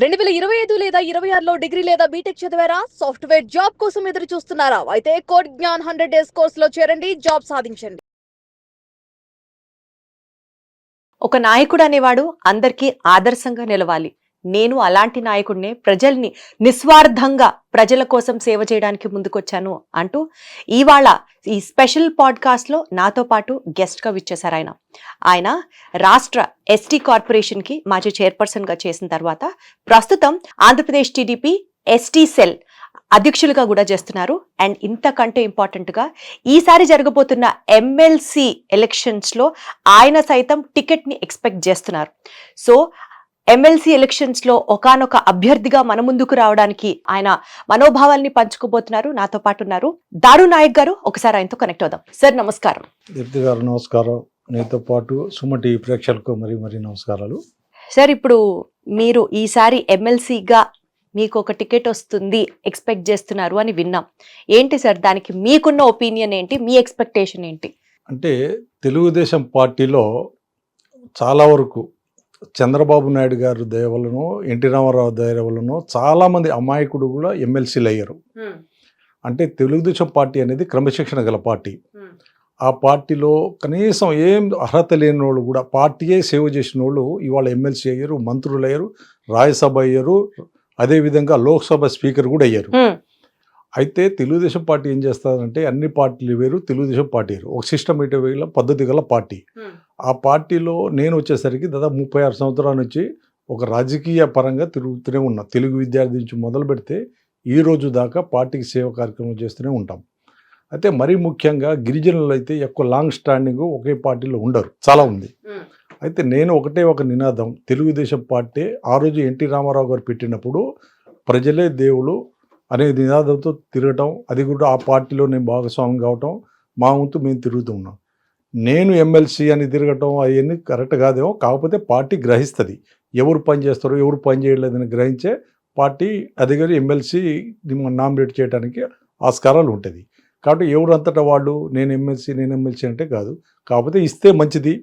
2025 లేదా 26లో డిగ్రీ లేదా బీటెక్ చదివారా? సాఫ్ట్‌వేర్ జాబ్ కోసం ఎదురు చూస్తున్నారా? అయితే కోడ్ జ్ఞాన్ 100 డేస్ కోర్సులో చేరండి, జాబ్ సాధించండి. ఒక నాయకుడు అనేవాడు అందరికీ ఆదర్శంగా నిలవాలి. నేను అలాంటి నాయకుడినే, ప్రజల్ని నిస్వార్థంగా ప్రజల కోసం సేవ చేయడానికి ముందుకొచ్చాను అంటూ ఇవాళ ఈ స్పెషల్ పాడ్కాస్ట్లో నాతో పాటు గెస్ట్గా విచ్చేశారు ఆయన. ఆయన రాష్ట్ర ఎస్టీ కార్పొరేషన్కి మాజీ చైర్పర్సన్గా చేసిన తర్వాత ప్రస్తుతం ఆంధ్రప్రదేశ్ టీడీపీ ఎస్టీ సెల్ అధ్యక్షులుగా కూడా చేస్తున్నారు. అండ్ ఇంతకంటే ఇంపార్టెంట్గా ఈసారి జరగబోతున్న ఎమ్మెల్సీ ఎలక్షన్స్లో ఆయన సైతం టికెట్ని ఎక్స్పెక్ట్ చేస్తున్నారు. సో ఎమ్మెల్సీ ఎలక్షన్స్లో ఒకానొక అభ్యర్థిగా మన ముందుకు రావడానికి ఆయన మనోభావాల్ని పంచుకోబోతున్నారు. నాతో పాటు ఉన్నారు దారు నాయక్ గారు. ఒకసారి ఆయనతో కనెక్ట్ అవుదాం. సార్ నమస్కారం. దీప్తి గారు నమస్కారం. నీతో పాటు సుమటి ప్రేక్షకులకు మరి నమస్కారాలు. సార్, ఇప్పుడు మీరు ఈసారి ఎమ్మెల్సీగా మీకు ఒక టికెట్ వస్తుంది ఎక్స్పెక్ట్ చేస్తున్నారు అని విన్నాం. ఏంటి సార్ దానికి మీకున్న ఒపీనియన్ ఏంటి, మీ ఎక్స్పెక్టేషన్ ఏంటి? అంటే తెలుగుదేశం పార్టీలో చాలా వరకు చంద్రబాబు నాయుడు గారు దయ వలన, ఎన్టీ రామారావు దయ వలన చాలామంది అమాయకుడు కూడా ఎమ్మెల్సీలు అయ్యారు. అంటే తెలుగుదేశం పార్టీ అనేది క్రమశిక్షణ గల పార్టీ. ఆ పార్టీలో కనీసం ఏం అర్హత లేని వాళ్ళు కూడా పార్టీయే సేవ చేసిన వాళ్ళు ఇవాళ ఎమ్మెల్సీ అయ్యారు, మంత్రులు అయ్యారు, రాజ్యసభ అయ్యారు, అదేవిధంగా లోక్సభ స్పీకర్ కూడా అయ్యారు. అయితే తెలుగుదేశం పార్టీ ఏం చేస్తారంటే అన్ని పార్టీలు వేరు, తెలుగుదేశం పార్టీ వేరు, ఒక సిస్టమేటిక్ వేలో పద్ధతి గల పార్టీ. ఆ పార్టీలో నేను వచ్చేసరికి దాదాపు 36 సంవత్సరాల నుంచి ఒక రాజకీయ పరంగా తిరుగుతూనే ఉన్నా. తెలుగు విద్యార్థి నుంచి మొదలు పెడితే ఈ రోజు దాకా పార్టీకి సేవ కార్యక్రమం చేస్తూనే ఉంటాం. అయితే మరీ ముఖ్యంగా గిరిజనులు అయితే ఎక్కువ లాంగ్ స్టాండింగ్ ఒకే పార్టీలో ఉండరు, చాలా ఉంది. అయితే నేను ఒక నినాదం, తెలుగుదేశం పార్టీ ఆ రోజు ఎన్టీ రామారావు గారు పెట్టినప్పుడు ప్రజలే దేవుడు అనే నినాదంతో తిరగటం, అది కూడా ఆ పార్టీలో నేను భాగస్వామి కావటం, మా వంతు మేము తిరుగుతూ ఉన్నాం. నేను ఎమ్మెల్సీ అని తిరగటం అవన్నీ కరెక్ట్ కాదేమో, కాకపోతే పార్టీ గ్రహిస్తుంది ఎవరు పని చేస్తారో ఎవరు పని చేయలేదని గ్రహించే పార్టీ అది కానీ ఎమ్మెల్సీ నామినేట్ చేయడానికి ఆస్కారాలు ఉంటుంది. కాబట్టి ఎవరంతటా వాళ్ళు నేను ఎమ్మెల్సీ అంటే కాదు, కాకపోతే ఇస్తే మంచిది,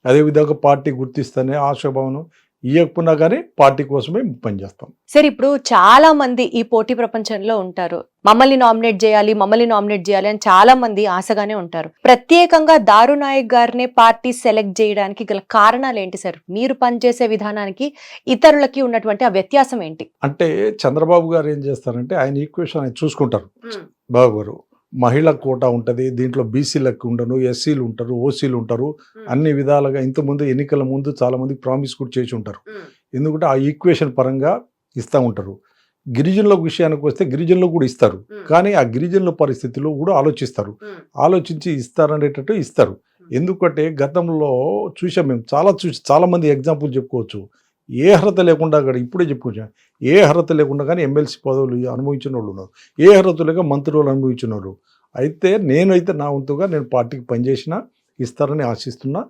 అదేవిధంగా పార్టీ గుర్తిస్తేనే ఆశాభావనం, ఇవ్వకపోయినా కానీ పార్టీ కోసమే పనిచేస్తాం. సార్, ఇప్పుడు చాలా మంది ఈ పోటీ ప్రపంచంలో ఉంటారు. మమ్మల్ని నామినేట్ చేయాలి అని చాలా మంది ఆశగానే ఉంటారు. ప్రత్యేకంగా దారు నాయక్ గారినే పార్టీ సెలెక్ట్ చేయడానికి గల కారణాలు ఏంటి సార్? మీరు పనిచేసే విధానానికి ఇతరులకి ఉన్నటువంటి ఆ వ్యత్యాసం ఏంటి? అంటే చంద్రబాబు గారు ఏం చేస్తారంటే ఆయన ఈక్వేషన్ ఆయన చూసుకుంటారు. బాబు గారు మహిళా కోటా ఉంటుంది, దీంట్లో బీసీలకు ఉండను, ఎస్సీలు ఉంటారు, ఓసీలు ఉంటారు, అన్ని విధాలుగా ఇంతకుముందు ఎన్నికల ముందు చాలా మందికి ప్రామిస్ కూడా చేసి ఉంటారు. ఎందుకంటే ఆ ఈక్వేషన్ పరంగా ఇస్తూ ఉంటారు. గిరిజనుల విషయానికి వస్తే గిరిజనులు కూడా ఇస్తారు, కానీ ఆ గిరిజనుల పరిస్థితుల్లో కూడా ఆలోచించి ఇస్తారనేటట్టు ఇస్తారు. ఎందుకంటే గతంలో చూసాం మేము, చాలా మంది ఎగ్జాంపుల్ చెప్పుకోవచ్చు. ఏ అర్హత లేకుండా కూడా ఇప్పుడే చెప్పుకోవచ్చు, ఏ అర్హత లేకుండా కానీ ఎమ్మెల్సీ పదవులు అనుభవించిన వాళ్ళు ఉన్నారు, ఏ అర్హత లేక మంత్రులు అనుభవించిన వాళ్ళు. అయితే నేనైతే నా వంతుగా నేను పార్టీకి పనిచేసినా ఇస్తారని ఆశిస్తున్నా.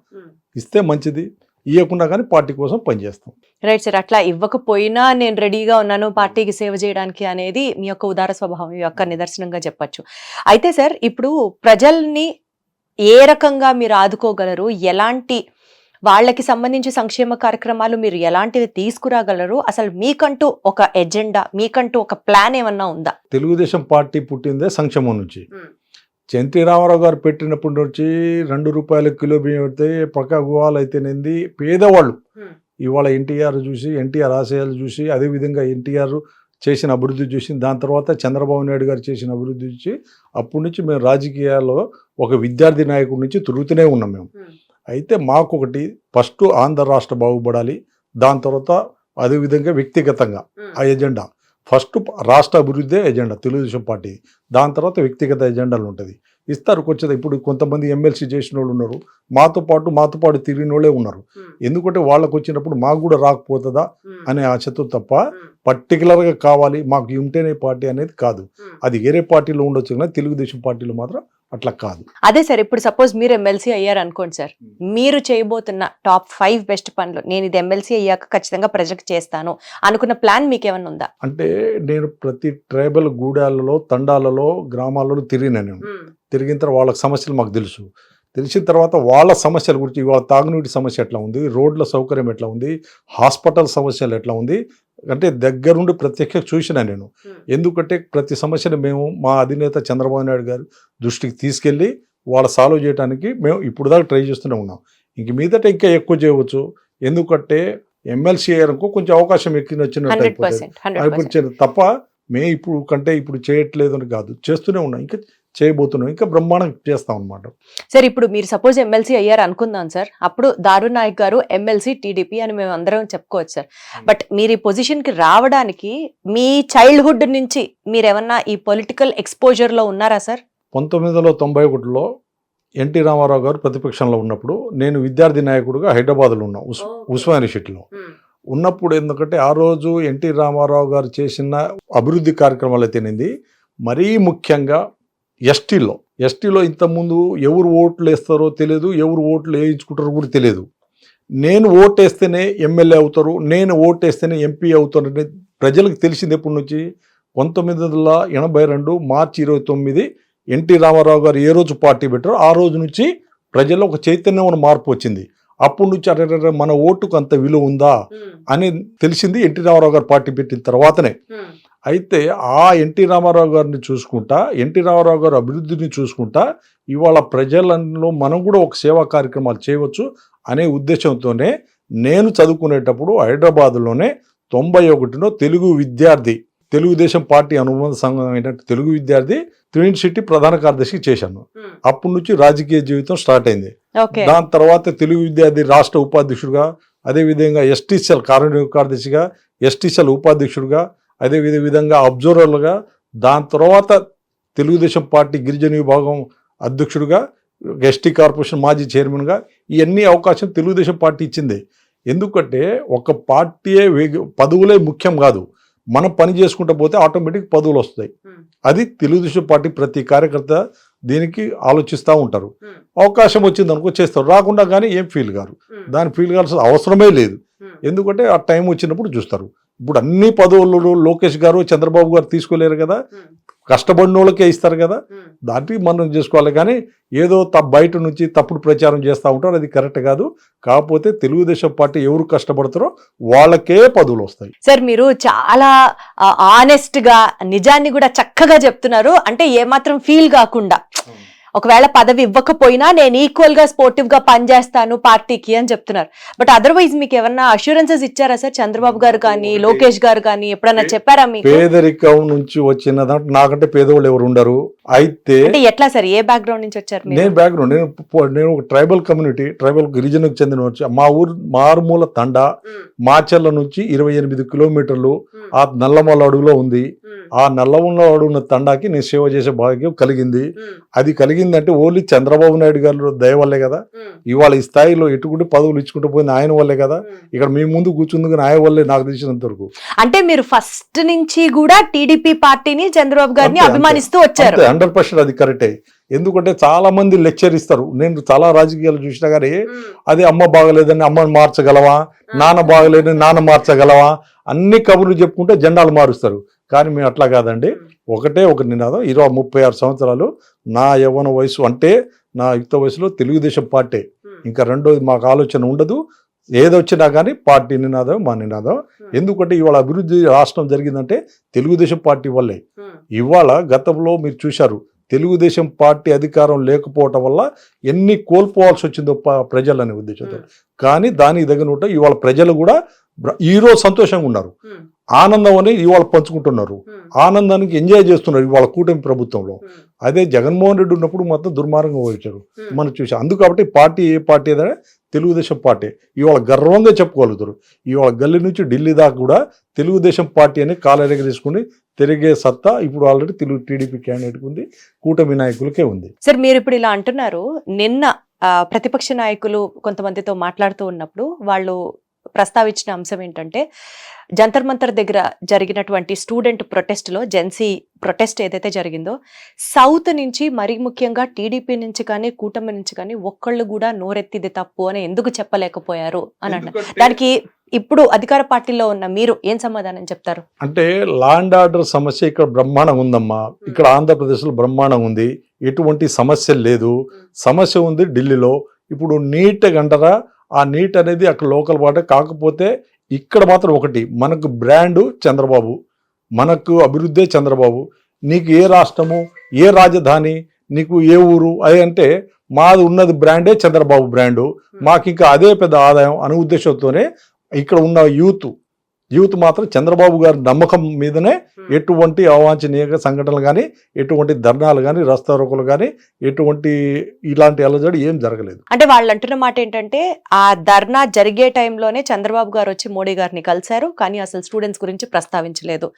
ఇస్తే మంచిది, ఇవ్వకుండా కానీ పార్టీ కోసం పనిచేస్తాం. రైట్ సార్, అట్లా ఇవ్వకపోయినా నేను రెడీగా ఉన్నాను పార్టీకి సేవ చేయడానికి అనేది మీ యొక్క ఉదార స్వభావం యొక్క నిదర్శనంగా చెప్పచ్చు. అయితే సార్, ఇప్పుడు ప్రజల్ని ఏ రకంగా మీరు ఆదుకోగలరు, ఎలాంటి వాళ్ళకి సంబంధించి సంక్షేమ కార్యక్రమాలు మీరు ఎలాంటివి తీసుకురాగలరు, అసలు మీకంటూ ఒక ఎజెండా, మీకంటూ ఒక ప్లాన్ ఏమన్నా ఉందా? తెలుగుదేశం పార్టీ పుట్టిందే సంక్షేమం నుంచి. ఎన్టీ రామారావు గారు పెట్టినప్పటి నుంచి 2 రూపాయల కిలో బియ్యం పెడితే పక్క గుహాలు అయితేనేది పేదవాళ్ళు ఇవాళ ఎన్టీఆర్ ఆశయాలు చూసి, అదేవిధంగా ఎన్టీఆర్ చేసిన అభివృద్ధి చూసి, దాని తర్వాత చంద్రబాబు నాయుడు గారు చేసిన అభివృద్ధి చూసి, అప్పటి నుంచి మేము రాజకీయాల్లో ఒక విద్యార్థి నాయకుడి నుంచి తిరుగుతూనే ఉన్నాం మేము. అయితే మాకు ఒకటి ఫస్ట్ ఆంధ్ర రాష్ట్ర బాగుపడాలి, దాని తర్వాత అదేవిధంగా వ్యక్తిగతంగా ఆ ఎజెండా, ఫస్ట్ రాష్ట్ర అభివృద్ధి ఎజెండా తెలుగుదేశం పార్టీ, దాని తర్వాత వ్యక్తిగత ఎజెండాలు ఉంటుంది. ఇస్తారు కొంచెం. ఇప్పుడు కొంతమంది ఎమ్మెల్సీ చేసిన వాళ్ళు ఉన్నారు, మాతో పాటు తిరిగిన వాళ్ళే ఉన్నారు. ఎందుకంటే వాళ్ళకు వచ్చినప్పుడు మాకు కూడా రాకపోతుందా అనే ఆశతో తప్ప పర్టికులర్గా కావాలి మాకు ఉంటేనే పార్టీ అనేది కాదు. అది వేరే పార్టీలో ఉండొచ్చు కానీ తెలుగుదేశం పార్టీలో మాత్రం అట్లా కాదు. అదే సార్, ఇప్పుడు సపోజ్ మీరు ఎమ్మెల్సీ అయ్యారు అనుకోండి సార్, మీరు చేయబోతున్న టాప్ 5 బెస్ట్ పనులు, నేను ఇది ఎమ్మెల్సీ అయ్యాక ఖచ్చితంగా ప్రజలకు చేస్తాను అనుకున్న ప్లాన్ మీకేమన్నా ఉందా? అంటే నేను ప్రతి ట్రైబల్ గూడాలలో, తండాలలో, గ్రామాలలో తిరిగిన తర్వాత వాళ్ళకి సమస్యలు మాకు తెలుసు. తెలిసిన తర్వాత వాళ్ళ సమస్యల గురించి, వాళ్ళ తాగునీటి సమస్య ఎట్లా ఉంది, రోడ్ల సౌకర్యం ఎట్లా ఉంది, హాస్పిటల్ సమస్యలు ఎట్లా ఉంది అంటే దగ్గరుండి ప్రత్యక్ష చూసిన నేను. ఎందుకంటే ప్రతి సమస్యను మేము మా అధినేత చంద్రబాబు నాయుడు గారు దృష్టికి తీసుకెళ్ళి వాళ్ళ సాల్వ్ చేయడానికి మేము ఇప్పుడు దాకా ట్రై చేస్తూనే ఉన్నాం. ఇంక మీదట ఇంకా ఎక్కువ చేయవచ్చు. ఎందుకంటే ఎమ్మెల్సీ అయ్యారనుకో కొంచెం అవకాశం ఎక్కిన వచ్చినట్టు అయిపోతుంది తప్ప మేము ఇప్పుడు చేయట్లేదు అని కాదు, చేస్తూనే ఉన్నాం, ఇంకా చేయబోతున్నాం, ఇంకా బ్రహ్మాండం చేస్తాం అనమాట. సార్ ఇప్పుడు మీరు సపోజ్ ఎమ్మెల్సీ అయ్యారు అనుకుందాం సార్, అప్పుడు దారు నాయక్ గారు ఎమ్మెల్సీ టీడీపీ అని మేము అందరం చెప్పుకోవచ్చు సార్. బట్ మీరు ఈ పొజిషన్ కి రావడానికి మీ చైల్డ్హుడ్ నుంచి మీరు ఏమన్నా ఈ పొలిటికల్ ఎక్స్పోజర్ లో ఉన్నారా సార్? 1991లో ఎన్టీ రామారావు గారు ప్రతిపక్షంలో ఉన్నప్పుడు నేను విద్యార్థి నాయకుడిగా హైదరాబాద్లో ఉన్నా, ఉస్మానియా యూనివర్సిటీలో ఉన్నప్పుడు. ఎందుకంటే ఆ రోజు ఎన్టీ రామారావు గారు చేసిన అభివృద్ధి కార్యక్రమాలు అయితేనేది, మరీ ముఖ్యంగా ఎస్టీలో ఇంతకుముందు ఎవరు ఓట్లు వేస్తారో తెలియదు, ఎవరు ఓట్లు వేయించుకుంటారో కూడా తెలియదు. నేను ఓటేస్తేనే ఎమ్మెల్యే అవుతారు, నేను ఓటేస్తేనే ఎంపీ అవుతారు అనేది ప్రజలకు తెలిసింది ఎప్పటి నుంచి? 1982 మార్చి 29 ఎన్టీ రామారావు గారు ఏ రోజు పార్టీ పెట్టారో ఆ రోజు నుంచి ప్రజల్లో ఒక చైతన్యం మార్పు వచ్చింది. అప్పటి నుంచి అరే మన ఓటుకు అంత విలువ ఉందా అని తెలిసింది ఎన్టీ రామారావు గారు పార్టీ పెట్టిన తర్వాతనే. అయితే ఆ ఎన్టీ రామారావు గారిని చూసుకుంటా, ఎన్టీ రామారావు గారు అభివృద్ధిని చూసుకుంటా ఇవాళ ప్రజలలో మనం కూడా ఒక సేవా కార్యక్రమాలు చేయవచ్చు అనే ఉద్దేశంతోనే నేను చదువుకునేటప్పుడు హైదరాబాద్లోనే 91లో తెలుగుదేశం పార్టీ అనుబంధ సంఘం అయినట్టు తెలుగు విద్యార్థి ట్విన్ సిటీ ప్రధాన కార్యదర్శి చేశాను. అప్పటి నుంచి రాజకీయ జీవితం స్టార్ట్ అయింది. దాని తర్వాత తెలుగు విద్యార్థి రాష్ట్ర ఉపాధ్యక్షుడిగా, అదేవిధంగా ఎస్టీసీఎల్ కార్యదర్శిగా, ఎస్టీసీఎల్ ఉపాధ్యక్షుడిగా, అదే విధంగా అబ్జర్వర్లుగా, దాని తర్వాత తెలుగుదేశం పార్టీ గిరిజన విభాగం అధ్యక్షుడిగా, ఎస్టీ కార్పొరేషన్ మాజీ చైర్మన్గా, ఇవన్నీ అవకాశం తెలుగుదేశం పార్టీ ఇచ్చింది. ఎందుకంటే ఒక పార్టీయే పదవులే ముఖ్యం కాదు, మనం పని చేసుకుంటూ పోతే ఆటోమేటిక్ పదవులు వస్తాయి. అది తెలుగుదేశం పార్టీ ప్రతి కార్యకర్త దీనికి ఆలోచిస్తూ ఉంటారు. అవకాశం వచ్చింది అనుకో చేస్తారు, రాకుండా కానీ ఏం ఫీల్ కారు, దాన్ని ఫీల్ కావాల్సిన అవసరమే లేదు. ఎందుకంటే ఆ టైం వచ్చినప్పుడు చూస్తారు. ఇప్పుడు అన్ని పదవులు లోకేష్ గారు చంద్రబాబు గారు తీసుకోలేరు కదా, కష్టపడిన వాళ్ళకే ఇస్తారు కదా, దానికి మనం చేసుకోవాలి. కానీ ఏదో బయట నుంచి తప్పుడు ప్రచారం చేస్తూ ఉంటారు, అది కరెక్ట్ కాదు. కాకపోతే తెలుగుదేశం పార్టీ ఎవరు కష్టపడతారో వాళ్ళకే పదవులు వస్తాయి. సార్ మీరు చాలా ఆనెస్ట్ గా నిజాన్ని కూడా చక్కగా చెప్తున్నారు. అంటే ఏమాత్రం ఫీల్ కాకుండా, ఒకవేళ పదవి ఇవ్వకపోయినా నేను ఈక్వల్ గా స్పోర్టివ్ గా పనిచేస్తాను పార్టీకి అని చెప్తున్నారు. బట్ అదర్వైజ్ మీకు ఏమన్నా అష్యూరెన్సెస్ ఇచ్చారా సార్? చంద్రబాబు గారు కానీ లోకేష్ గారు కానీ ఎప్పుడన్నా చెప్పారా మీకు? పేదరికం నుంచి వచ్చిన దాంట్లో నాకంటే పేదవాళ్ళు ఎవరు ఉండరు. అయితే ఎట్లా సార్, ఏ బ్యాక్గ్రౌండ్ నుంచి వచ్చారు? నేను ఒక ట్రైబల్ గిరిజనకు చెందిన మా ఊరు మారుమూల తండా మాచర్ల నుంచి 28 కిలోమీటర్లు ఆ నల్లమల్ల అడుగులో ఉంది. ఆ నల్లమల్ల అడుగున్న తండాకి నేను సేవ చేసే భాగ్యం కలిగింది. అది కలిగిందంటే ఓన్లీ చంద్రబాబు నాయుడు గారు దయ వల్లే కదా. ఇవాళ ఈ స్థాయిలో ఎటుకుంటే పదవులు ఇచ్చుకుంటూ పోయింది ఆయన వల్లే కదా. ఇక్కడ మీ ముందు కూర్చుంది కానీ ఆయన వల్లే నాకు తెలిసినంత వరకు. అంటే మీరు ఫస్ట్ నుంచి కూడా టీడీపీ పార్టీని చంద్రబాబు గారిని అభిమానిస్తూ వచ్చారు. 100% అది కరెక్టే. ఎందుకంటే చాలా మంది లెక్చర్ ఇస్తారు. నేను చాలా రాజకీయాలు చూసినా కానీ అదే అమ్మ బాగలేదని అమ్మని మార్చగలవా, నాన్న బాగలేదని నాన్న మార్చగలవా, అన్ని కబుర్లు చెప్పుకుంటే జెండాలు మారుస్తారు. కానీ మేము అట్లా కాదండి. ఒక నినాదం, 36 సంవత్సరాలు నా యవ్వన వయసు అంటే నా యుక్త వయసులో తెలుగుదేశం పార్టీ, ఇంకా రెండోది మాకు ఆలోచన ఉండదు. ఏదొచ్చినా కానీ పార్టీ నినాదం మా నినాదం. ఎందుకంటే ఇవాళ అభివృద్ధి రాష్ట్రం జరిగిందంటే తెలుగుదేశం పార్టీ వల్లే. ఇవాళ గతంలో మీరు చూశారు, తెలుగుదేశం పార్టీ అధికారం లేకపోవటం వల్ల ఎన్ని కోల్పోవాల్సి వచ్చిందో ప్రజలనే ఉద్దేశంతో. కానీ దానికి తగినట్టు ఇవాళ ప్రజలు కూడా ఈరోజు సంతోషంగా ఉన్నారు, ఆనందం అని ఇవాళ పంచుకుంటున్నారు, ఆనందానికి ఎంజాయ్ చేస్తున్నారు ఇవాళ కూటమి ప్రభుత్వంలో. అదే జగన్మోహన్ రెడ్డి ఉన్నప్పుడు మొత్తం దుర్మార్గంగా వచ్చారు మనం చూసాం. అందుకబట్టి పార్టీ ఏ పార్టీ ఏదైనా తెలుగుదేశం పార్టీ ఇవాళ గర్వంగా చెప్పుకోగలుగుతారు. ఇవాళ గల్లీ నుంచి ఢిల్లీ దాకా కూడా తెలుగుదేశం పార్టీ అని కాలరెగరేసుకుని తిరిగే సత్తా ఇప్పుడు ఆల్రెడీ టీడీపీ క్యాండిడేట్కి ఉంది, కూటమి నాయకులకే ఉంది. సార్ మీరు ఇప్పుడు ఇలా అంటున్నారు, నిన్న ప్రతిపక్ష నాయకులు కొంతమందితో మాట్లాడుతూ ఉన్నప్పుడు వాళ్ళు ప్రస్తావించిన అంశం ఏంటంటే జంతర్ మంతర్ దగ్గర జరిగినటువంటి స్టూడెంట్ ప్రొటెస్ట్లో, జెన్సీ ప్రొటెస్ట్ ఏదైతే జరిగిందో, సౌత్ నుంచి మరీ ముఖ్యంగా టీడీపీ నుంచి కానీ కూటమి నుంచి కానీ ఒక్కళ్ళు కూడా నోరెత్తిది తప్పు అని ఎందుకు చెప్పలేకపోయారు అని అన్నారు. దానికి ఇప్పుడు అధికార పార్టీలో ఉన్న మీరు ఏం సమాధానం చెప్తారు? అంటే లా అండ్ ఆర్డర్ సమస్య ఇక్కడ బ్రహ్మాండంగా ఉందమ్మా. ఇక్కడ ఆంధ్రప్రదేశ్లో బ్రహ్మాండంగా ఉంది. ఎటువంటి సమస్య లేదు. సమస్య ఉంది ఢిల్లీలో. ఇప్పుడు నీట్ అంటారా, ఆ నీట్ అనేది అక్కడ లోకల్ పాట. కాకపోతే ఇక్కడ మాత్రం ఒకటి, మనకు బ్రాండు చంద్రబాబు, మనకు అభివృద్ధే చంద్రబాబు. నీకు ఏ రాష్ట్రము, ఏ రాజధాని, నీకు ఏ ఊరు అది అంటే మాది ఉన్నది బ్రాండే చంద్రబాబు బ్రాండు. మాకు ఇంకా అదే పెద్ద ఆదాయం అనే ఉద్దేశంతోనే ఇక్కడ ఉన్న యూత్ మాత్రం చంద్రబాబు గారి నమ్మకం మీదనే ఎటువంటి అవాంఛనీయ సంఘటనలు కానీ, ఎటువంటి ధర్నాలు కానీ, రస్తారోకలు కానీ, ఎటువంటి ఇలాంటి అలజడి ఏం జరగలేదు. అంటే వాళ్ళు అంటున్న మాట ఏంటంటే ఆ ధర్నా జరిగే టైంలోనే చంద్రబాబు గారు వచ్చి మోడీ గారిని కలిశారు, కానీ అసలు స్టూడెంట్స్ గురించి ప్రస్తావించలేదు.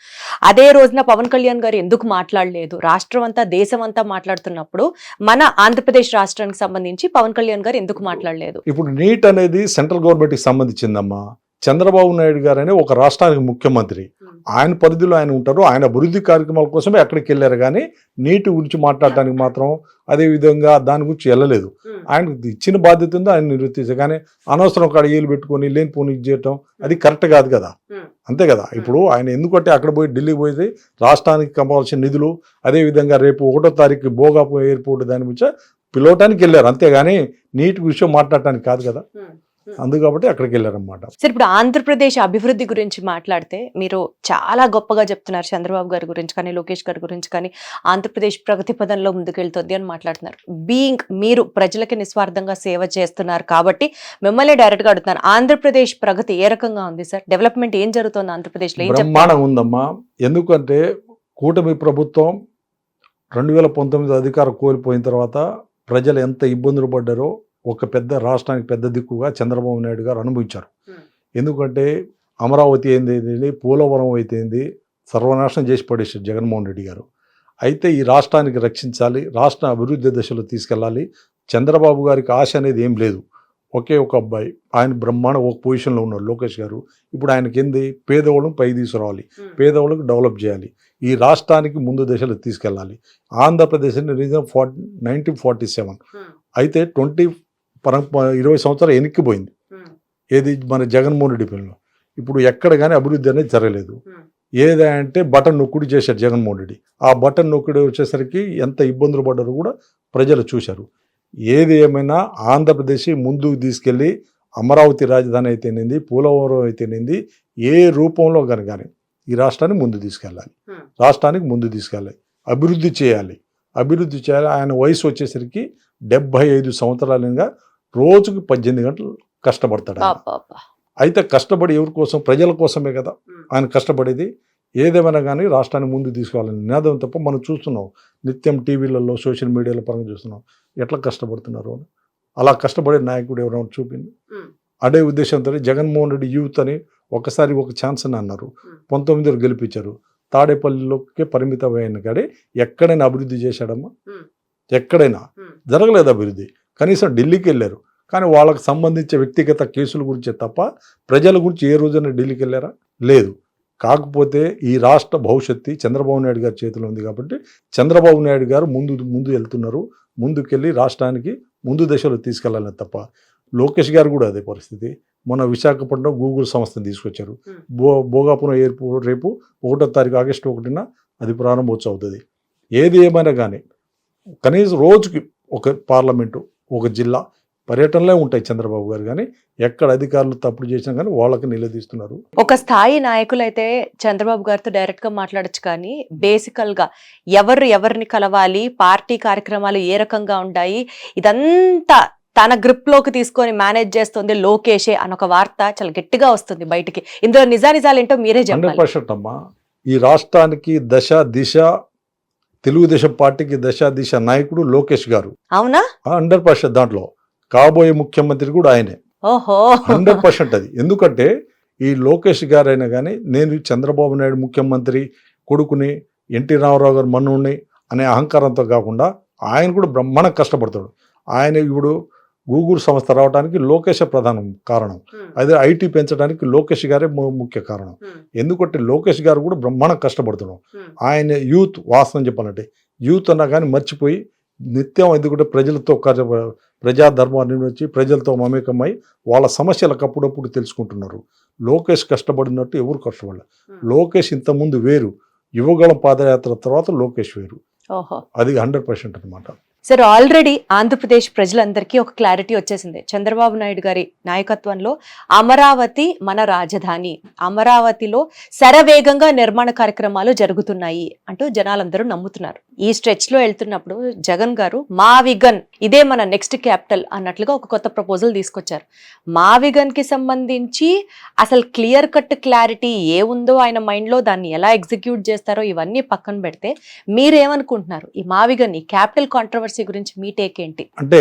అదే రోజున పవన్ కళ్యాణ్ గారు ఎందుకు మాట్లాడలేదు? రాష్ట్రం అంతా దేశం అంతా మాట్లాడుతున్నప్పుడు మన ఆంధ్రప్రదేశ్ రాష్ట్రానికి సంబంధించి పవన్ కళ్యాణ్ గారు ఎందుకు మాట్లాడలేదు? ఇప్పుడు నీట్ అనేది సెంట్రల్ గవర్నమెంట్కి సంబంధించిందమ్మా. చంద్రబాబు నాయుడు గారు అనే ఒక రాష్ట్రానికి ముఖ్యమంత్రి, ఆయన పరిధిలో ఆయన ఉంటారు. ఆయన అభివృద్ధి కార్యక్రమాల కోసమే అక్కడికి వెళ్ళారు, కానీ నీటి గురించి మాట్లాడటానికి మాత్రం అదే విధంగా దాని గురించి వెళ్ళలేదు. ఆయనకు ఇచ్చిన బాధ్యత ఉందో ఆయన నిర్వర్తించారు, కానీ అనవసరం ఒక అడిగేలు పెట్టుకొని లేని పోనీ చేయటం అది కరెక్ట్ కాదు కదా. అంతే కదా. ఇప్పుడు ఆయన ఎందుకంటే అక్కడ పోయి ఢిల్లీకి పోయి రాష్ట్రానికి కావాల్సిన నిధులు, అదేవిధంగా రేపు 1వ తారీఖు భోగాపురం ఎయిర్పోర్ట్ దాని గురించి పిలవటానికి వెళ్ళారు, అంతేగాని నీటి విషయం మాట్లాడటానికి కాదు కదా. అందుకబట్టి అక్కడికి వెళ్ళారన్నమాట. సరే, ఇప్పుడు ఆంధ్రప్రదేశ్ అభివృద్ధి గురించి మాట్లాడితే మీరు చాలా గొప్పగా చెప్తున్నారు, చంద్రబాబు గారి గురించి కానీ, లోకేష్ గారి గురించి కానీ, ఆంధ్రప్రదేశ్ ప్రగతి పదంలో ముందుకెళ్తుంది అని మాట్లాడుతున్నారు. మీరు ప్రజలకి నిస్వార్థంగా సేవ చేస్తున్నారు కాబట్టి మిమ్మల్ని డైరెక్ట్ గా అడుగుతున్నారు, ఆంధ్రప్రదేశ్ ప్రగతి ఏ రకంగా ఉంది సార్? డెవలప్మెంట్ ఏం జరుగుతుంది ఆంధ్రప్రదేశ్ లో? బ్రహ్మాండంగా ఉందమ్మా. ఎందుకంటే కూటమి ప్రభుత్వం 2019 అధికారం కోల్పోయిన తర్వాత ప్రజలు ఎంత ఇబ్బందులు పడ్డారో ఒక పెద్ద రాష్ట్రానికి పెద్ద దిక్కుగా చంద్రబాబు నాయుడు గారు అనుభవించారు. ఎందుకంటే అమరావతి ఏంది, పోలవరం అయితేంది, సర్వనాశనం చేసి పడేశారు జగన్మోహన్ రెడ్డి గారు. అయితే ఈ రాష్ట్రానికి రక్షించాలి, రాష్ట్ర అభివృద్ధి దశలో తీసుకెళ్ళాలి. చంద్రబాబు గారికి ఆశ అనేది ఏం లేదు. ఒకే ఒక అబ్బాయి, ఆయన బ్రహ్మాండ ఒక పొజిషన్లో ఉన్నారు లోకేష్ గారు. ఇప్పుడు ఆయనకి ఏంది, పేదవాళ్ళని పై తీసుకురావాలి, పేదవాళ్ళకి డెవలప్ చేయాలి, ఈ రాష్ట్రానికి ముందు దశలో తీసుకెళ్ళాలి. ఆంధ్రప్రదేశ్ 1947 అయితే 20 సంవత్సరాలు వెనక్కిపోయింది. ఏది మన జగన్మోహన్ రెడ్డి పిల్లలు. ఇప్పుడు ఎక్కడ కానీ అభివృద్ధి అనేది జరగలేదు. ఏదంటే బటన్ నొక్కుడు చేశారు జగన్మోహన్ రెడ్డి. ఆ బటన్ నొక్కుడు వచ్చేసరికి ఎంత ఇబ్బందులు పడ్డారో కూడా ప్రజలు చూశారు. ఏది ఏమైనా ఆంధ్రప్రదేశ్ ముందుకు తీసుకెళ్ళి అమరావతి రాజధాని అయితేనేది, పోలవరం అయితేనేది, ఏ రూపంలో కానీ ఈ రాష్ట్రాన్ని ముందు తీసుకెళ్ళాలి, రాష్ట్రానికి ముందు తీసుకెళ్ళాలి, అభివృద్ధి చేయాలి. ఆయన వయసు వచ్చేసరికి 75 సంవత్సరాలుగా రోజుకు 18 గంటలు కష్టపడతాడు. అయితే కష్టపడి ఎవరి కోసం? ప్రజల కోసమే కదా ఆయన కష్టపడేది. ఏదేమైనా కానీ రాష్ట్రాన్ని ముందు తీసుకోవాలని నినాదం తప్ప మనం చూస్తున్నాం, నిత్యం టీవీలలో సోషల్ మీడియాలో పరంగా చూస్తున్నాం ఎట్లా కష్టపడుతున్నారు అని. అలా కష్టపడే నాయకుడు ఎవరైనా చూపింది? అదే ఉద్దేశంతో జగన్మోహన్ రెడ్డి యూత్ అని ఒకసారి ఒక ఛాన్స్ అని అన్నారు, 19 గెలిపించారు. తాడేపల్లిలోకే పరిమితమైన కాడే ఎక్కడైనా అభివృద్ధి చేశాడమ్మా? ఎక్కడైనా జరగలేదు అభివృద్ధి. కనీసం ఢిల్లీకి వెళ్ళారు, కానీ వాళ్ళకు సంబంధించిన వ్యక్తిగత కేసుల గురించే తప్ప ప్రజల గురించి ఏ రోజైనా ఢిల్లీకి వెళ్ళారా? లేదు. కాకపోతే ఈ రాష్ట్ర భవిష్యత్తు చంద్రబాబు నాయుడు గారి చేతిలో ఉంది కాబట్టి చంద్రబాబు నాయుడు గారు ముందు వెళ్తున్నారు. ముందుకెళ్ళి రాష్ట్రానికి ముందు దశలో తీసుకెళ్లాలని తప్ప. లోకేష్ గారు కూడా అదే పరిస్థితి. మన విశాఖపట్నం గూగుల్ సంస్థను తీసుకొచ్చారు. భోగాపురం ఎయిర్పోర్ట్ రేపు 1వ తారీఖు ఆగస్టు 1న అది ప్రారంభోత్సవం అవుతుంది. ఏది ఏమైనా కానీ కనీసం రోజుకి ఒక పార్లమెంటు, ఒక జిల్లా పర్యటనలే ఉంటాయి చంద్రబాబు గారు. కానీ ఎక్కడ అధికారులు తప్పుడు చేసినా కానీ వాళ్ళకి నిలదీస్తున్నారు. ఒక స్థాయి నాయకులు అయితే చంద్రబాబు గారితో డైరెక్ట్ గా మాట్లాడచ్చు, కానీ బేసికల్ గా ఎవరిని కలవాలి, పార్టీ కార్యక్రమాలు ఏ రకంగా ఉంటాయి, ఇదంతా తన గ్రిప్ లోకి తీసుకొని మేనేజ్ చేస్తుంది లోకేషే అన్న ఒక వార్త చాలా గట్టిగా వస్తుంది బయటికి. ఇందులో నిజాలు ఏంటో మీరే చెప్పాలి. 100% అమ్మా. ఈ రాష్ట్రానికి దిశ తెలుగుదేశం పార్టీకి దిశ నాయకుడు లోకేష్ గారు. అవునా? 100% దాంట్లో కాబోయే ముఖ్యమంత్రి కూడా ఆయనే. ఓహో, 100% అది. ఎందుకంటే ఈ లోకేష్ గారు అయినా కానీ నేను చంద్రబాబు నాయుడు ముఖ్యమంత్రి కొడుకుని, ఎన్టీ రామారావు గారు మన్నుని అనే అహంకారంతో కాకుండా ఆయన కూడా బ్రహ్మాండంగా కష్టపడతాడు. ఆయన ఇప్పుడు గూగుల్ సంస్థ రావడానికి లోకేష్ ప్రధాన కారణం. అదే ఐటీ పెంచడానికి లోకేష్ గారే ముఖ్య కారణం. ఎందుకంటే లోకేష్ గారు కూడా బ్రహ్మాండంగా కష్టపడుతున్నాం. ఆయన యూత్ వాస్తవం చెప్పాలంటే యూత్ అన్నా కానీ మర్చిపోయి నిత్యం ఎందుకంటే ప్రజలతో ప్రజాధర్మాన్ని వచ్చి ప్రజలతో మమేకమై వాళ్ళ సమస్యలకు అప్పుడప్పుడు తెలుసుకుంటున్నారు. లోకేష్ కష్టపడినట్టు ఎవరు కష్టపడలేదు. లోకేష్ ఇంతకుముందు వేరు, యువగళం పాదయాత్ర తర్వాత లోకేష్ వేరు. ఓహో. అది 100% అనమాట. సార్ ఆల్రెడీ ఆంధ్రప్రదేశ్ ప్రజలందరికీ ఒక క్లారిటీ వచ్చేసింది. చంద్రబాబు నాయుడు గారి నాయకత్వంలో అమరావతి మన రాజధాని, అమరావతిలో శరవేగంగా నిర్మాణ కార్యక్రమాలు జరుగుతున్నాయి అంటూ జనాలందరూ నమ్ముతున్నారు. ఈ స్ట్రెచ్ లో వెళ్తున్నప్పుడు జగన్ గారు మావిగన్ ఇదే మన నెక్స్ట్ క్యాపిటల్ అన్నట్లుగా ఒక కొత్త ప్రపోజల్ తీసుకొచ్చారు. మావిగన్ కి సంబంధించి అసలు క్లియర్ కట్ క్లారిటీ ఏముందో ఆయన మైండ్ లో, దాన్ని ఎలా ఎగ్జిక్యూట్ చేస్తారో ఇవన్నీ పక్కన పెడితే మీరేమనుకుంటున్నారు? ఈ మావిగన్, ఈ క్యాపిటల్ కాంట్రవర్సీ గురించి మీ టేక్ ఏంటి? అంటే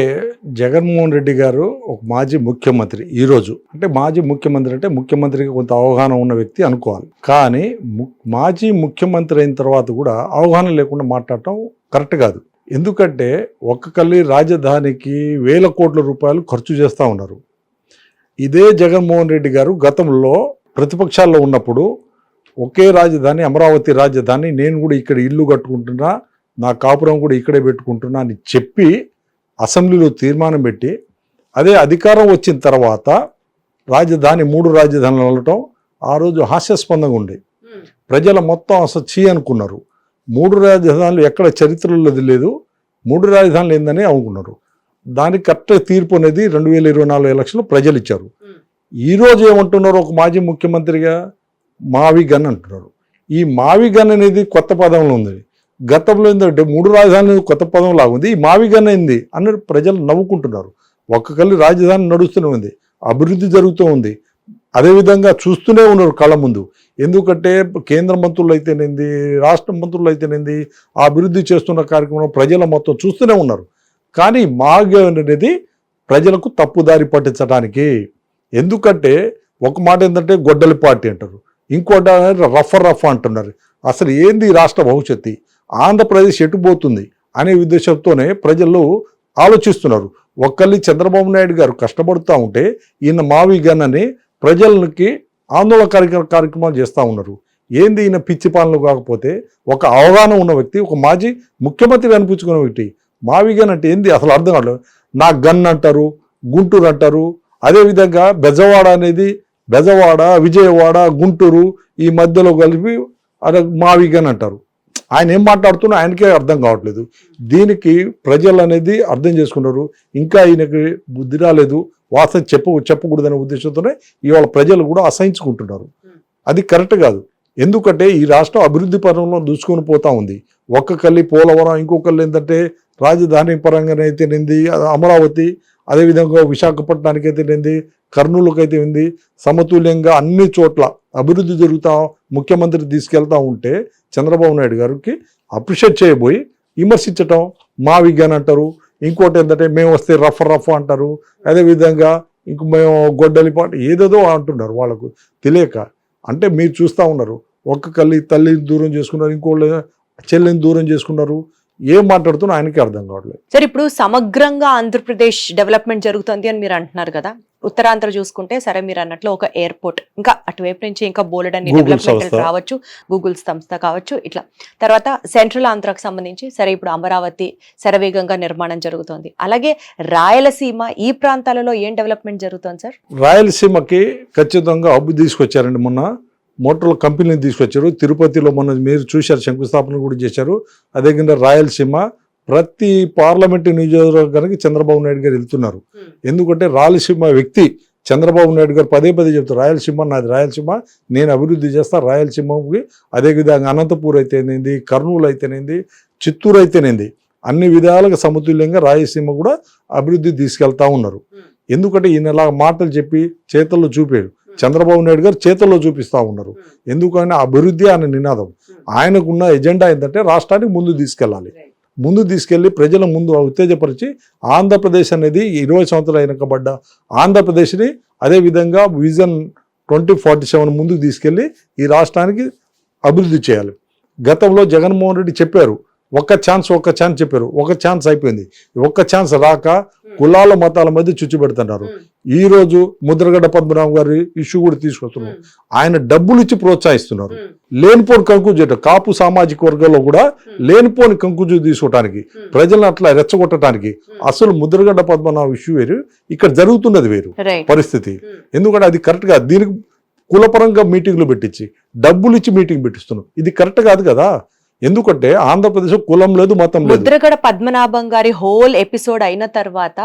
జగన్మోహన్ రెడ్డి గారు ఒక మాజీ ముఖ్యమంత్రి. ఈరోజు అంటే మాజీ ముఖ్యమంత్రి అంటే ముఖ్యమంత్రికి కొంత అవగాహన ఉన్న వ్యక్తి అనుకోవాలి. కానీ మాజీ ముఖ్యమంత్రి అయిన తర్వాత కూడా అవగాహన లేకుండా మాట్లాడటం కరెక్ట్ కాదు. ఎందుకంటే ఒక్కొక్కరి రాజధానికి వేల కోట్ల రూపాయలు ఖర్చు చేస్తూ ఉన్నారు. ఇదే జగన్మోహన్ రెడ్డి గారు గతంలో ప్రతిపక్షాల్లో ఉన్నప్పుడు ఒకే రాజధాని, అమరావతి రాజధాని, నేను కూడా ఇక్కడ ఇల్లు కట్టుకుంటున్నా, నా కాపురం కూడా ఇక్కడే పెట్టుకుంటున్నా అని చెప్పి అసెంబ్లీలో తీర్మానం పెట్టి, అదే అధికారం వచ్చిన తర్వాత రాజధాని 3 రాజధానులు వెళ్ళటం ఆ రోజు హాస్యాస్పదంగా ఉండే. ప్రజల మొత్తం అసలు చీ అనుకున్నారు. 3 రాజధానులు ఎక్కడ చరిత్రలో లేదు, 3 రాజధానులు ఏందని అనుకున్నారు. దానికి కరెక్ట్ తీర్పు అనేది 2024 ఎలక్షన్లో ప్రజలు ఇచ్చారు. ఈరోజు ఏమంటున్నారు? ఒక మాజీ ముఖ్యమంత్రిగా మావిగన్ అంటున్నారు. ఈ మావిగన్ అనేది కొత్త పదంలో ఉంది. గతంలో ఏంటంటే 3 రాజధానులు కొత్త పదం లాగుంది, ఈ మావిగన్ అయింది అన్నట్టు ప్రజలు నవ్వుకుంటున్నారు. ఒక్కొక్కరి రాజధాని నడుస్తూనే ఉంది, అభివృద్ధి జరుగుతూ ఉంది. అదేవిధంగా చూస్తూనే ఉన్నారు కళ్ళ ముందు. ఎందుకంటే కేంద్ర మంత్రులు అయితేనేంది, రాష్ట్ర మంత్రులు అయితేనేంది, ఆ అభివృద్ధి చేస్తున్న కార్యక్రమం ప్రజల మొత్తం చూస్తూనే ఉన్నారు. కానీ మావిగన్ అనేది ప్రజలకు తప్పుదారి పట్టించడానికి. ఎందుకంటే ఒక మాట ఏంటంటే గొడ్డలి పార్టీ అంటారు, ఇంకోటి రఫ్ అంటున్నారు. అసలు ఏంది రాష్ట్ర భవిష్యత్తు, ఆంధ్రప్రదేశ్ ఎటుపోతుంది అనే ఉద్దేశంతోనే ప్రజలు ఆలోచిస్తున్నారు. ఒక్కళ్ళి చంద్రబాబు నాయుడు గారు కష్టపడుతూ ఉంటే ఈయన మావిగన్ అని ప్రజలకి ఆందోళన కార్యక్రమాలు చేస్తూ ఉన్నారు. ఏంది ఈయన పిచ్చి పాలన కాకపోతే ఒక అవగాహన ఉన్న వ్యక్తి, ఒక మాజీ ముఖ్యమంత్రి అనిపించుకున్న వ్యక్తి. మావిగన్ అంటే ఏంది అసలు అర్థం కావట్లేదు. నా గన్ అంటారు, గుంటూరు అంటారు. అదేవిధంగా బెజవాడ, విజయవాడ, గుంటూరు ఈ మధ్యలో కలిపి అదే మావిగన్ అంటారు. ఆయన ఏం మాట్లాడుతున్నా ఆయనకే అర్థం కావట్లేదు. దీనికి ప్రజలు అనేది అర్థం చేసుకున్నారు. ఇంకా ఆయనకి బుద్ధి రాలేదు, వాస్తవం చెప్పకూడదనే ఉద్దేశంతోనే ఇవాళ ప్రజలు కూడా అసహించుకుంటున్నారు. అది కరెక్ట్ కాదు. ఎందుకంటే ఈ రాష్ట్రం అభివృద్ధి పరంలో దూసుకొని పోతా ఉంది. ఒక్కొక్కళ్ళి పోలవరం, ఇంకొకళ్ళు ఏంటంటే రాజధాని పరంగానే అయితేనేంది అమరావతి, అదేవిధంగా విశాఖపట్నానికి అయితేనేంది, కర్నూలుకి అయితే ఉంది. సమతుల్యంగా అన్ని చోట్ల అభివృద్ధి జరుగుతా ముఖ్యమంత్రి తీసుకెళ్తా ఉంటే చంద్రబాబు నాయుడు గారికి అప్రిషియేట్ చేయబోయి విమర్శించటం మావిగన్ అంటారు. ఇంకోటి ఏంటంటే మేము వస్తే రఫ్ అంటారు. అదేవిధంగా ఇంక మేము గొడ్డలి పాట ఏదేదో అంటున్నారు. వాళ్ళకు తెలియక అంటే మీరు చూస్తూ ఉన్నారు. ఒక్కొక్కళ్ళి తల్లిని దూరం చేసుకున్నారు, ఇంకోళ్ళు చెల్లిని దూరం చేసుకున్నారు. ఏం మాట్లాడుతున్నా ఆయనకి అర్థం కావట్లేదు. సార్ ఇప్పుడు సమగ్రంగా ఆంధ్రప్రదేశ్ డెవలప్మెంట్ జరుగుతుంది అని మీరు అంటున్నారు కదా. ఉత్తరాంధ్ర చూసుకుంటే సరే మీరు అన్నట్లు ఒక ఎయిర్పోర్ట్, ఇంకా అటువైపు నుంచి ఇంకా బోలెడన్ని డెవలప్మెంట్ రావచ్చు, గూగుల్ సంస్థ కావచ్చు, ఇట్లా. తర్వాత సెంట్రల్ ఆంధ్రాకు సంబంధించి సరే ఇప్పుడు అమరావతి శరవేగంగా నిర్మాణం జరుగుతోంది. అలాగే రాయలసీమ ఈ ప్రాంతాలలో ఏం డెవలప్మెంట్ జరుగుతుంది సార్? రాయలసీమకి ఖచ్చితంగా హబ్ తీసుకొచ్చారండి. మొన్న మోటార్ల కంపెనీని తీసుకొచ్చారు. తిరుపతిలో మొన్న మీరు చూశారు, శంకుస్థాపన కూడా చేశారు. అదేవిధంగా రాయలసీమ ప్రతి పార్లమెంటు నియోజకవర్గానికి చంద్రబాబు నాయుడు గారు వెళ్తున్నారు. ఎందుకంటే రాయలసీమ వ్యక్తి చంద్రబాబు నాయుడు గారు పదే చెప్తారు, రాయలసీమ నాది, రాయలసీమ నేను అభివృద్ధి చేస్తా. రాయలసీమకి అదేవిధంగా అనంతపూర్ అయితేనేది, కర్నూలు అయితేనేది, చిత్తూరు అయితేనేది, అన్ని విధాలుగా సమతుల్యంగా రాయలసీమ కూడా అభివృద్ధి తీసుకెళ్తా ఉన్నారు. ఎందుకంటే ఈయన ఇలా మాటలు చెప్పి చేతల్లో చూపాడు. చంద్రబాబు నాయుడు గారు చేతల్లో చూపిస్తూ ఉన్నారు. ఎందుకంటే అభివృద్ధి అనే నినాదం. ఆయనకున్న ఎజెండా ఏంటంటే రాష్ట్రానికి ముందు తీసుకెళ్ళాలి. ముందు తీసుకెళ్లి ప్రజల ముందు ఉత్తేజపరిచి ఆంధ్రప్రదేశ్ అనేది 20 సంవత్సరాలు వెనకబడ్డ ఆంధ్రప్రదేశ్ని అదేవిధంగా విజన్ 2047 ముందుకు తీసుకెళ్లి ఈ రాష్ట్రానికి అభివృద్ధి చేయాలి. గతంలో జగన్మోహన్ రెడ్డి చెప్పారు, ఒక్క ఛాన్స్ చెప్పారు. ఒక ఛాన్స్ అయిపోయింది. ఒక్క ఛాన్స్ రాక కులాల మతాల మధ్య చుచ్చు పెడుతున్నారు. ఈ రోజు ముద్రగడ్డ పద్మనాభం గారి ఇష్యూ కూడా తీసుకొస్తున్నారు. ఆయన డబ్బులు ఇచ్చి ప్రోత్సహిస్తున్నారు. లేనిపోని కంకుజు, కాపు సామాజిక వర్గంలో కూడా లేనిపోని కంకుజు తీసుకోవటానికి, ప్రజలను అట్లా రెచ్చగొట్టడానికి. అసలు ముద్రగడ్డ పద్మనాభం ఇష్యూ వేరు, ఇక్కడ జరుగుతున్నది వేరు పరిస్థితి. ఎందుకంటే అది కరెక్ట్ గా దీనికి కులపరంగా మీటింగ్లు పెట్టించి డబ్బులు ఇచ్చి మీటింగ్ పెట్టిస్తున్నాం. ఇది కరెక్ట్ కాదు కదా. ఎందుకంటే ఆంధ్రప్రదేశ్ కులం లేదు, మతం లేదు. ముద్రగడ పద్మనాభం గారి హోల్ ఎపిసోడ్ అయిన తర్వాత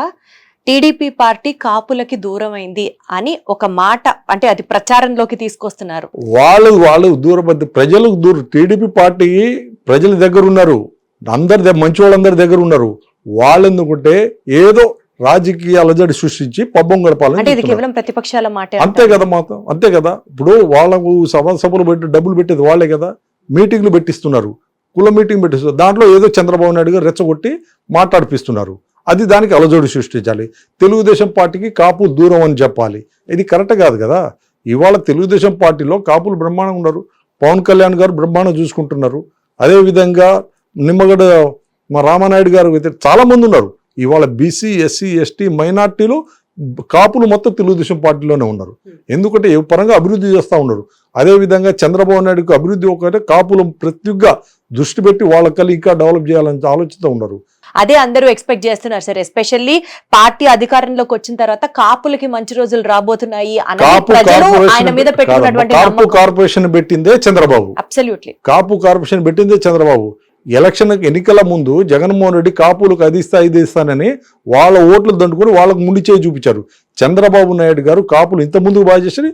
టీడీపీ పార్టీ కాపులకి దూరమైంది అని ఒక మాట, అంటే అది ప్రచారంలోకి తీసుకొస్తున్నారు. వాళ్ళు దూరపడి ప్రజలకు టీడీపీ పార్టీ ప్రజల దగ్గర ఉన్నారు, మంచి వాళ్ళందరి దగ్గర ఉన్నారు. వాళ్ళు ఎందుకంటే ఏదో రాజకీయ అలజడి సృష్టించి పబ్బం గడపాలని, అంటే ఇది కేవలం ప్రతిపక్షాల మాట. అంతే కదా మాత్రం, అంతే కదా. ఇప్పుడు వాళ్ళకు సభలు పెట్టి డబ్బులు పెట్టేది వాళ్ళే కదా, మీటింగ్లు పెట్టిస్తున్నారు, కుల మీటింగ్ పెట్టిస్తున్నారు. దాంట్లో ఏదో చంద్రబాబు నాయుడు గారు రెచ్చగొట్టి మాట్లాడిపిస్తున్నారు. అది దానికి అలజోడి సృష్టించాలి. తెలుగుదేశం పార్టీకి కాపులు దూరం అని చెప్పాలి. ఇది కరెక్ట్ కాదు కదా. ఇవాళ తెలుగుదేశం పార్టీలో కాపులు బ్రహ్మాండంగా ఉన్నారు. పవన్ కళ్యాణ్ గారు బ్రహ్మాండం చూసుకుంటున్నారు. అదేవిధంగా నిమ్మగడ్డ మా రామానాయుడు గారు చాలా మంది ఉన్నారు. ఇవాళ బీసీ, ఎస్సీ, ఎస్టీ, మైనార్టీలు, కాపులు మొత్తం తెలుగుదేశం పార్టీలోనే ఉన్నారు. ఎందుకంటే ఏ పరంగా అభివృద్ధి చేస్తూ ఉన్నారు. అదేవిధంగా చంద్రబాబు నాయుడుకి అభివృద్ధి ఒకటే, కాపులు ప్రత్యేకంగా దృష్టి పెట్టి వాళ్ళకల్లి ఇంకా డెవలప్ చేయాలని ఆలోచిస్తూ ఉన్నారు. అదే అందరూ ఎక్స్పెక్ట్ చేస్తున్నారు సార్. ఎస్పెషల్లీ పార్టీ అధికారంలోకి వచ్చిన తర్వాత కాపులకి మంచి రోజులు రాబోతున్నాయి ఆయన మీద పెట్టుకున్నటువంటి కాపు కార్పొరేషన్ పెట్టిందే చంద్రబాబు. అబ్సల్యూట్లీ కాపు కార్పొరేషన్ పెట్టిందే చంద్రబాబు. ఎన్నికల ముందు జగన్మోహన్ రెడ్డి కాపులకు అది ఇస్తానని వాళ్ళ ఓట్లు దండుకొని వాళ్ళకు ముండి చేయి చూపించారు. చంద్రబాబు నాయుడు గారు కాపులు ఇంత ముందుకు బాగా చేసి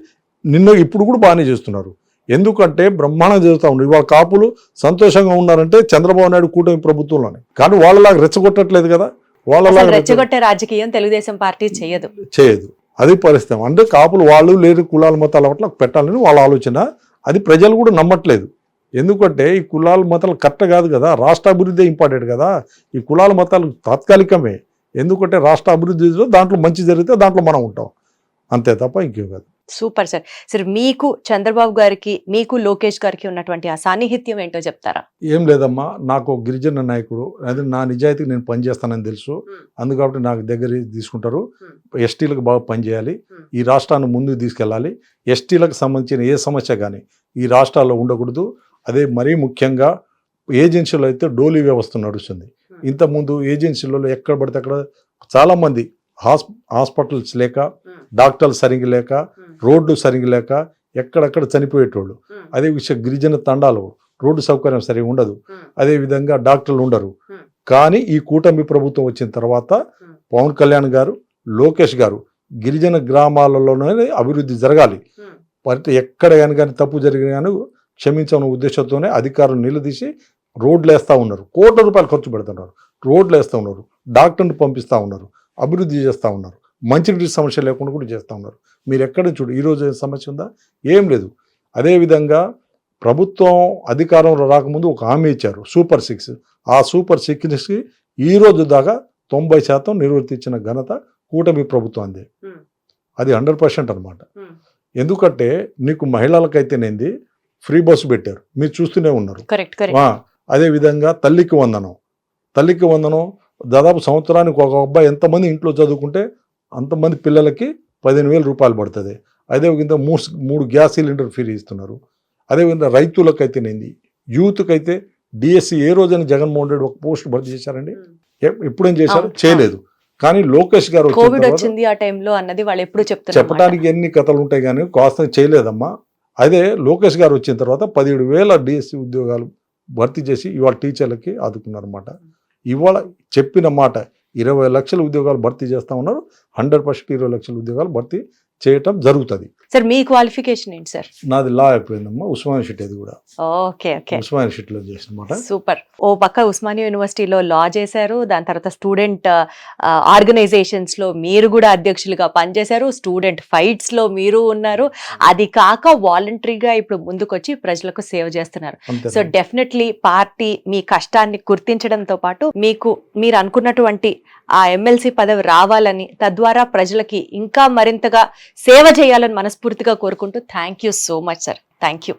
ఇప్పుడు కూడా బాగానే చేస్తున్నారు. ఎందుకంటే బ్రహ్మాండం జరుగుతూ ఉన్నారు. ఇవాళ కాపులు సంతోషంగా ఉన్నారంటే చంద్రబాబు నాయుడు కూటమి ప్రభుత్వంలోనే. కానీ వాళ్ళలాగా రెచ్చగొట్టట్లేదు కదా. వాళ్ళలాగా రెచ్చగొట్టే రాజకీయం తెలుగుదేశం పార్టీ చేయదు. అది పరిస్థితి. అంటే కాపులు వాళ్ళు లేరు, కులాల మతాల పట్ల పెట్టాలని వాళ్ళ ఆలోచన. అది ప్రజలు కూడా నమ్మట్లేదు. ఎందుకంటే ఈ కులాల మతాలు కరెక్ట్ కాదు కదా. రాష్ట్ర అభివృద్ధి ఇంపార్టెంట్ కదా. ఈ కులాల మతాలు తాత్కాలికమే. ఎందుకంటే రాష్ట్ర అభివృద్ధిలో దాంట్లో మంచి జరిగితే దాంట్లో మనం ఉంటాం, అంతే తప్ప ఇంకేం కాదు. Super sir. సార్ మీకు చంద్రబాబు గారికి, మీకు లోకేష్ గారికి ఉన్నటువంటి ఆ సాన్నిహిత్యం ఏంటో చెప్తారా? ఏం లేదమ్మా, నాకు గిరిజన నాయకుడు, అదే నా నిజాయితీకి నేను పనిచేస్తానని తెలుసు. అందుకని నాకు దగ్గర తీసుకుంటారు. ఎస్టీలకు బాగా పనిచేయాలి, ఈ రాష్ట్రాన్ని ముందుకు తీసుకెళ్ళాలి. ఎస్టీలకు సంబంధించిన ఏ సమస్య కానీ ఈ రాష్ట్రాల్లో ఉండకూడదు. అదే మరీ ముఖ్యంగా ఏజెన్సీలో అయితే డోలీ వ్యవస్థ నడుస్తుంది. ఇంతకుముందు ఏజెన్సీలలో ఎక్కడ పడితే అక్కడ చాలామంది హాస్పిటల్స్ లేక, డాక్టర్లు సరిగ్గా లేక, రోడ్లు సరిగ్గా లేక ఎక్కడెక్కడ చనిపోయేటోళ్ళు. అదే విషయం గిరిజన తండాలు రోడ్డు సౌకర్యం సరిగా ఉండదు, అదేవిధంగా డాక్టర్లు ఉండరు. కానీ ఈ కూటమి ప్రభుత్వం వచ్చిన తర్వాత పవన్ కళ్యాణ్ గారు, లోకేష్ గారు గిరిజన గ్రామాలలోనే అభివృద్ధి జరగాలి, ఎక్కడ కానీ తప్పు జరిగిన కానీ క్షమించని ఉద్దేశంతోనే అధికారులు నిలదీసి రోడ్లు వేస్తూ ఉన్నారు. కోట్ల రూపాయలు ఖర్చు పెడుతున్నారు, రోడ్లు వేస్తూ ఉన్నారు, డాక్టర్ని పంపిస్తూ ఉన్నారు, అభివృద్ధి చేస్తూ ఉన్నారు, మంచినీటి సమస్య లేకుండా కూడా చేస్తూ ఉన్నారు. మీరు ఎక్కడ చూడు ఈరోజు సమస్య ఉందా? ఏం లేదు. అదేవిధంగా ప్రభుత్వం అధికారంలో రాకముందు ఒక హామీ ఇచ్చారు, సూపర్ 6. ఆ సూపర్ 6కి ఈరోజు దాకా 90% నిర్వర్తించిన ఘనత కూటమి ప్రభుత్వం అందే. అది 100% అనమాట. ఎందుకంటే నీకు మహిళలకైతేనేంది ఫ్రీ బస్సు పెట్టారు, మీరు చూస్తూనే ఉన్నారు. అదేవిధంగా తల్లికి వందనం దాదాపు సంవత్సరానికి ఒక అబ్బాయి ఎంతమంది ఇంట్లో చదువుకుంటే అంతమంది పిల్లలకి 15,000 రూపాయలు పడుతుంది. అదేవిధంగా 3 గ్యాస్ సిలిండర్ ఫ్రీ ఇస్తున్నారు. అదేవిధంగా రైతులకైతేనేంది, యూత్కైతే డిఎస్సి ఏ రోజైనా జగన్మోహన్ రెడ్డి ఒక పోస్ట్ భర్తీ చేశారండి? ఎప్పుడేం చేశారు? చేయలేదు. కానీ లోకేష్ గారు చెప్పడానికి ఎన్ని కథలు ఉంటాయి కానీ కాస్త చేయలేదమ్మా. అదే లోకేష్ గారు వచ్చిన తర్వాత 17,000 డిఎస్సి ఉద్యోగాలు భర్తీ చేసి ఇవాళ టీచర్లకి ఆదుకున్నారన్నమాట. ఇవాళ చెప్పిన మాట 20 లక్షల ఉద్యోగాలు భర్తీ చేస్తా ఉన్నారు. 100% 20 లక్షల ఉద్యోగాలు భర్తీ చేయటం జరుగుతుంది. సార్ మీ క్వాలిఫికేషన్ ఏంటి సార్? నాది లా అయిపోయిందమ్మా, ఉస్మానియా యూనివర్సిటీ. అది కూడా ఉస్మానియా యూనివర్సిటీలో చేసిన. సూపర్. ఓ పక్క ఉస్మానియా యూనివర్సిటీలో లా చేశారు, దాని తర్వాత స్టూడెంట్ ఆర్గనైజేషన్స్ లో మీరు కూడా అధ్యక్షులుగా పనిచేశారు, స్టూడెంట్ ఫైట్స్ లో మీరు ఉన్నారు. అది కాక వాలంటరీగా ఇప్పుడు ముందుకొచ్చి ప్రజలకు సేవ చేస్తున్నారు. సో డెఫినెట్లీ పార్టీ మీ కష్టాన్ని గుర్తించడంతో పాటు మీరు అనుకున్నటువంటి ఆ ఎమ్మెల్సీ పదవి రావాలని, తద్వారా ప్రజలకి ఇంకా మరింతగా సేవ చేయాలని మనస్ఫూర్తిగా కోరుకుంటూ thank you so much sir. Thank you.